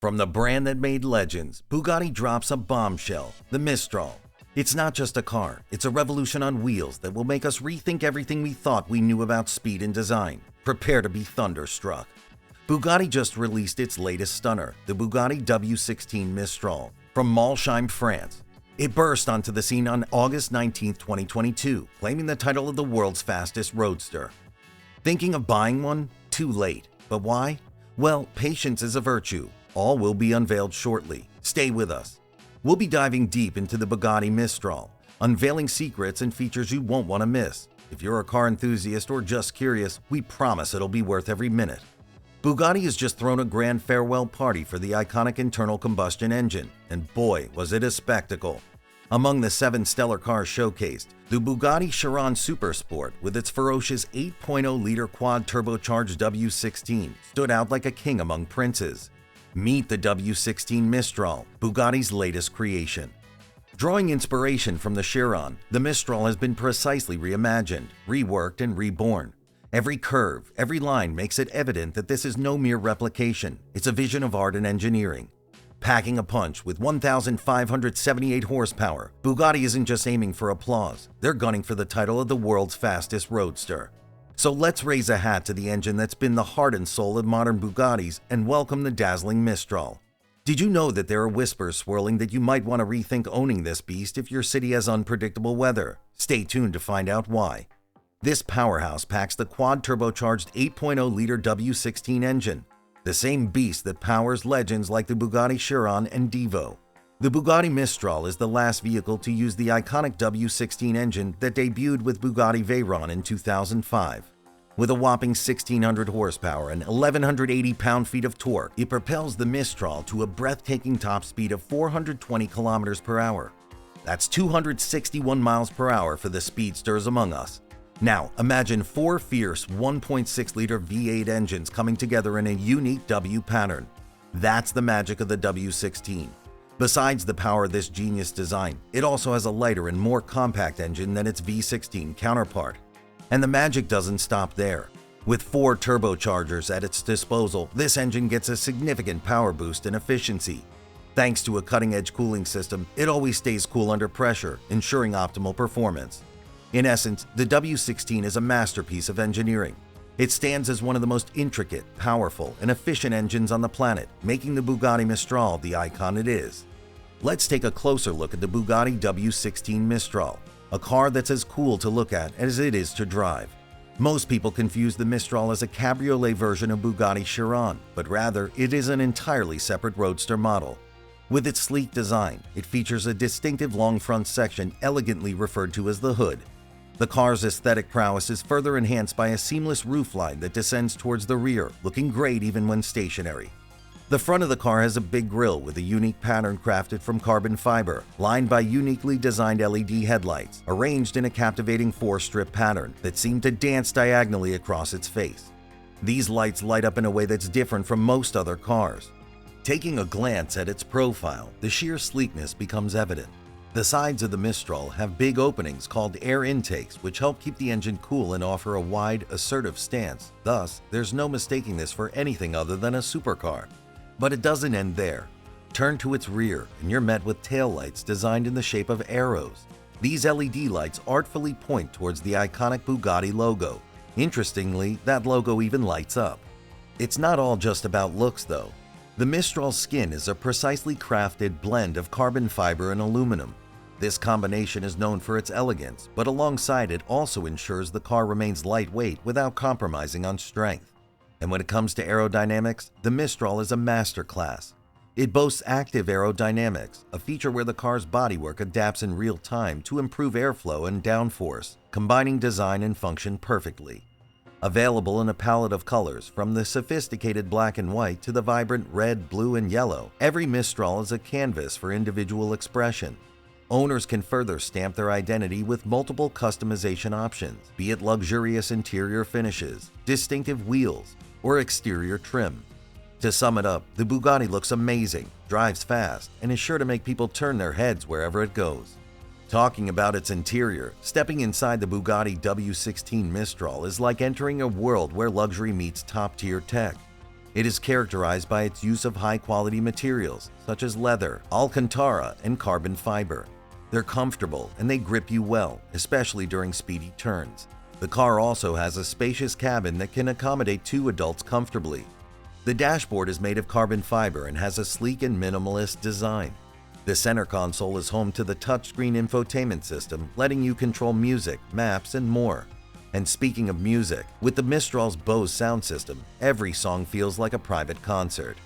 From the brand that made legends, Bugatti drops a bombshell, the Mistral. It's not just a car, it's a revolution on wheels that will make us rethink everything we thought we knew about speed and design. Prepare to be thunderstruck. Bugatti just released its latest stunner, the Bugatti W16 Mistral, from Mistrale, France. It burst onto the scene on August 19, 2022, claiming the title of the world's fastest roadster. Thinking of buying one? Too late. But why? Well, patience is a virtue. All will be unveiled shortly. Stay with us. We'll be diving deep into the Bugatti Mistral, unveiling secrets and features you won't want to miss. If you're a car enthusiast or just curious, we promise it'll be worth every minute. Bugatti has just thrown a grand farewell party for the iconic internal combustion engine, and boy, was it a spectacle. Among the 7 stellar cars showcased, the Bugatti Chiron Supersport with its ferocious 8.0-liter quad-turbocharged W16 stood out like a king among princes. Meet the W16 Mistral, Bugatti's latest creation. Drawing inspiration from the Chiron, the Mistral has been precisely reimagined, reworked, and reborn. Every curve, every line makes it evident that this is no mere replication, it's a vision of art and engineering. Packing a punch with 1,578 horsepower, Bugatti isn't just aiming for applause, they're gunning for the title of the world's fastest roadster. So let's raise a hat to the engine that's been the heart and soul of modern Bugattis and welcome the dazzling Mistral. Did you know that there are whispers swirling that you might want to rethink owning this beast if your city has unpredictable weather? Stay tuned to find out why. This powerhouse packs the quad-turbocharged 8.0-liter W16 engine, the same beast that powers legends like the Bugatti Chiron and Divo. The Bugatti Mistral is the last vehicle to use the iconic W16 engine that debuted with Bugatti Veyron in 2005. With a whopping 1,600 horsepower and 1,180 pound-feet of torque, it propels the Mistral to a breathtaking top speed of 420 kilometers per hour. That's 261 miles per hour for the speedsters among us. Now, imagine 4 fierce 1.6-liter V8 engines coming together in a unique W pattern. That's the magic of the W16. Besides the power of this genius design, it also has a lighter and more compact engine than its V16 counterpart. And the magic doesn't stop there. With 4 turbochargers at its disposal, this engine gets a significant power boost in efficiency. Thanks to a cutting-edge cooling system, it always stays cool under pressure, ensuring optimal performance. In essence, the W16 is a masterpiece of engineering. It stands as one of the most intricate, powerful, and efficient engines on the planet, making the Bugatti Mistral the icon it is. Let's take a closer look at the Bugatti W16 Mistral, a car that's as cool to look at as it is to drive. Most people confuse the Mistral as a cabriolet version of Bugatti Chiron, but rather it is an entirely separate roadster model. With its sleek design, it features a distinctive long front section elegantly referred to as the hood. The car's aesthetic prowess is further enhanced by a seamless roofline that descends towards the rear, looking great even when stationary. The front of the car has a big grille with a unique pattern crafted from carbon fiber, lined by uniquely designed LED headlights, arranged in a captivating 4-strip pattern that seem to dance diagonally across its face. These lights light up in a way that's different from most other cars. Taking a glance at its profile, the sheer sleekness becomes evident. The sides of the Mistral have big openings called air intakes, which help keep the engine cool and offer a wide, assertive stance. Thus, there's no mistaking this for anything other than a supercar. But it doesn't end there. Turn to its rear, and you're met with taillights designed in the shape of arrows. These LED lights artfully point towards the iconic Bugatti logo. Interestingly, that logo even lights up. It's not all just about looks, though. The Mistral's skin is a precisely crafted blend of carbon fiber and aluminum. This combination is known for its elegance, but alongside it also ensures the car remains lightweight without compromising on strength. And when it comes to aerodynamics, the Mistral is a masterclass. It boasts active aerodynamics, a feature where the car's bodywork adapts in real time to improve airflow and downforce, combining design and function perfectly. Available in a palette of colors, from the sophisticated black and white to the vibrant red, blue, and yellow, every Mistral is a canvas for individual expression. Owners can further stamp their identity with multiple customization options, be it luxurious interior finishes, distinctive wheels, or exterior trim. To sum it up, the Bugatti looks amazing, drives fast, and is sure to make people turn their heads wherever it goes. Talking about its interior, stepping inside the Bugatti W16 Mistral is like entering a world where luxury meets top-tier tech. It is characterized by its use of high-quality materials such as leather, alcantara, and carbon fiber. They're comfortable and they grip you well, especially during speedy turns. The car also has a spacious cabin that can accommodate 2 adults comfortably. The dashboard is made of carbon fiber and has a sleek and minimalist design. The center console is home to the touchscreen infotainment system, letting you control music, maps, and more. And speaking of music, with the Mistral's Bose sound system, every song feels like a private concert.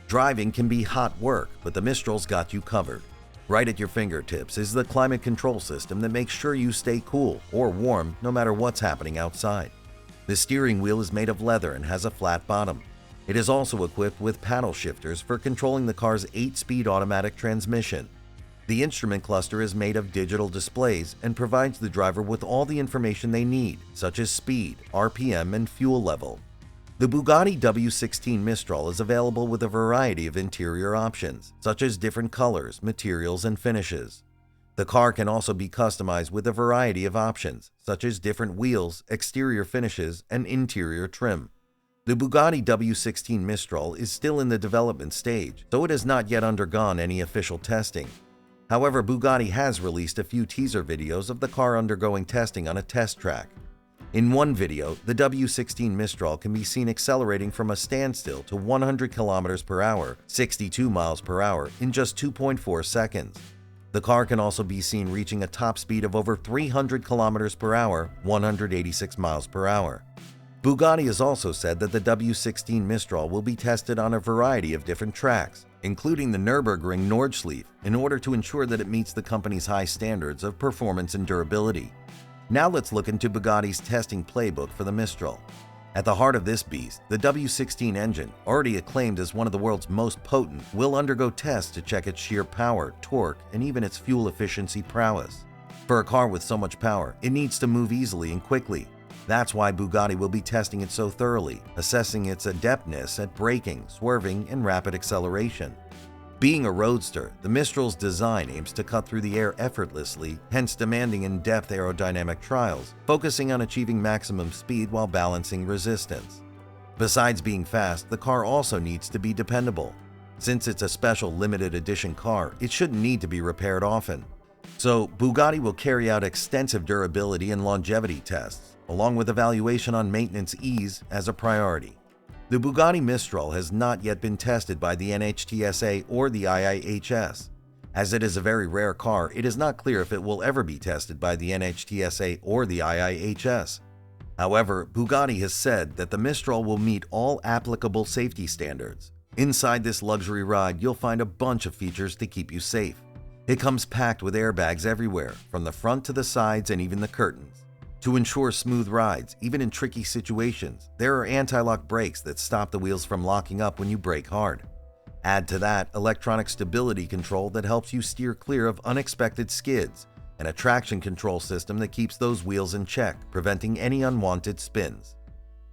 Driving can be hot work, but the Mistral's got you covered. Right at your fingertips is the climate control system that makes sure you stay cool or warm no matter what's happening outside. The steering wheel is made of leather and has a flat bottom. It is also equipped with paddle shifters for controlling the car's 8-speed automatic transmission. The instrument cluster is made of digital displays and provides the driver with all the information they need, such as speed, RPM, and fuel level. The Bugatti W16 Mistral is available with a variety of interior options, such as different colors, materials, and finishes. The car can also be customized with a variety of options, such as different wheels, exterior finishes, and interior trim. The Bugatti W16 Mistral is still in the development stage, so it has not yet undergone any official testing. However, Bugatti has released a few teaser videos of the car undergoing testing on a test track. In one video, the W16 Mistral can be seen accelerating from a standstill to 100 km per hour, 62 miles per hour, in just 2.4 seconds. The car can also be seen reaching a top speed of over 300 km per hour, 186 miles per hour. Bugatti has also said that the W16 Mistral will be tested on a variety of different tracks, including the Nürburgring Nordschleife, in order to ensure that it meets the company's high standards of performance and durability. Now let's look into Bugatti's testing playbook for the Mistral. At the heart of this beast, the W16 engine, already acclaimed as one of the world's most potent, will undergo tests to check its sheer power, torque, and even its fuel efficiency prowess. For a car with so much power, it needs to move easily and quickly. That's why Bugatti will be testing it so thoroughly, assessing its adeptness at braking, swerving, and rapid acceleration. Being a roadster, the Mistral's design aims to cut through the air effortlessly, hence demanding in-depth aerodynamic trials, focusing on achieving maximum speed while balancing resistance. Besides being fast, the car also needs to be dependable. Since it's a special limited edition car, it shouldn't need to be repaired often. So, Bugatti will carry out extensive durability and longevity tests, along with evaluation on maintenance ease as a priority. The Bugatti Mistral has not yet been tested by the NHTSA or the IIHS. As it is a very rare car, it is not clear if it will ever be tested by the NHTSA or the IIHS. However, Bugatti has said that the Mistral will meet all applicable safety standards. Inside this luxury ride, you'll find a bunch of features to keep you safe. It comes packed with airbags everywhere, from the front to the sides and even the curtains. To ensure smooth rides, even in tricky situations, there are anti-lock brakes that stop the wheels from locking up when you brake hard. Add to that electronic stability control that helps you steer clear of unexpected skids, and a traction control system that keeps those wheels in check, preventing any unwanted spins.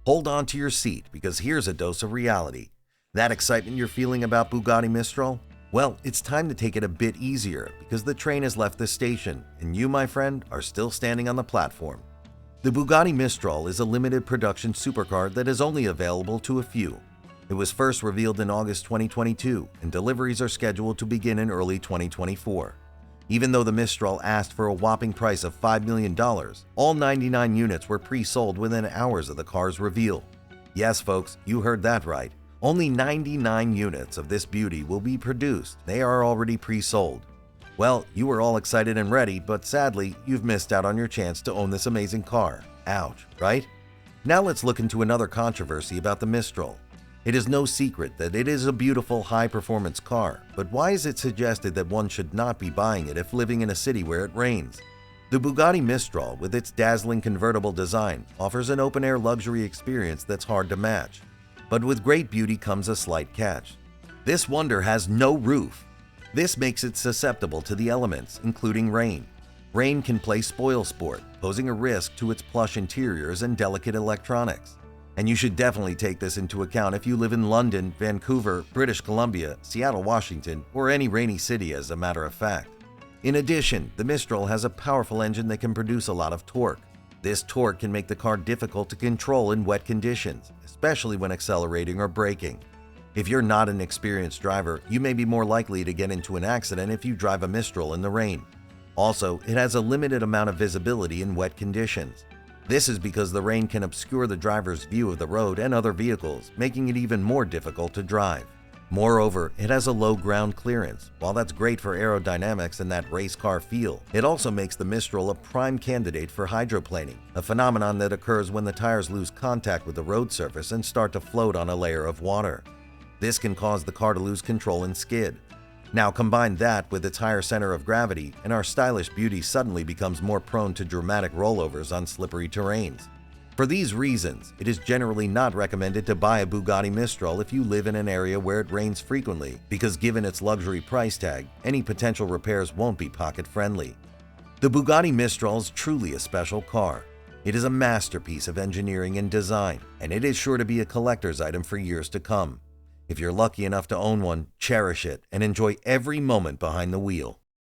Hold on to your seat, because here's a dose of reality. That excitement you're feeling about Bugatti Mistral? Well, it's time to take it a bit easier, because the train has left the station, and you, my friend, are still standing on the platform. The Bugatti Mistral is a limited production supercar that is only available to a few. It was first revealed in August 2022, and deliveries are scheduled to begin in early 2024. Even though the Mistral asked for a whopping price of $5 million, all 99 units were pre-sold within hours of the car's reveal. Yes, folks, you heard that right. Only 99 units of this beauty will be produced. They are already pre-sold. Well, you were all excited and ready, but sadly, you've missed out on your chance to own this amazing car. Ouch, right? Now let's look into another controversy about the Mistral. It is no secret that it is a beautiful, high-performance car, but why is it suggested that one should not be buying it if living in a city where it rains? The Bugatti Mistral, with its dazzling convertible design, offers an open-air luxury experience that's hard to match. But with great beauty comes a slight catch. This wonder has no roof. This makes it susceptible to the elements, including rain. Rain can play spoilsport, posing a risk to its plush interiors and delicate electronics. And you should definitely take this into account if you live in London, Vancouver, British Columbia, Seattle, Washington, or any rainy city, as a matter of fact. In addition, the Mistral has a powerful engine that can produce a lot of torque. This torque can make the car difficult to control in wet conditions, especially when accelerating or braking. If you're not an experienced driver, you may be more likely to get into an accident if you drive a Mistral in the rain. Also, it has a limited amount of visibility in wet conditions. This is because the rain can obscure the driver's view of the road and other vehicles, making it even more difficult to drive. Moreover, it has a low ground clearance. While that's great for aerodynamics and that race car feel, it also makes the Mistral a prime candidate for hydroplaning, a phenomenon that occurs when the tires lose contact with the road surface and start to float on a layer of water. This can cause the car to lose control and skid. Now combine that with its higher center of gravity, and our stylish beauty suddenly becomes more prone to dramatic rollovers on slippery terrains. For these reasons, it is generally not recommended to buy a Bugatti Mistral if you live in an area where it rains frequently, because given its luxury price tag, any potential repairs won't be pocket-friendly. The Bugatti Mistral is truly a special car. It is a masterpiece of engineering and design, and it is sure to be a collector's item for years to come. If you're lucky enough to own one, cherish it and enjoy every moment behind the wheel.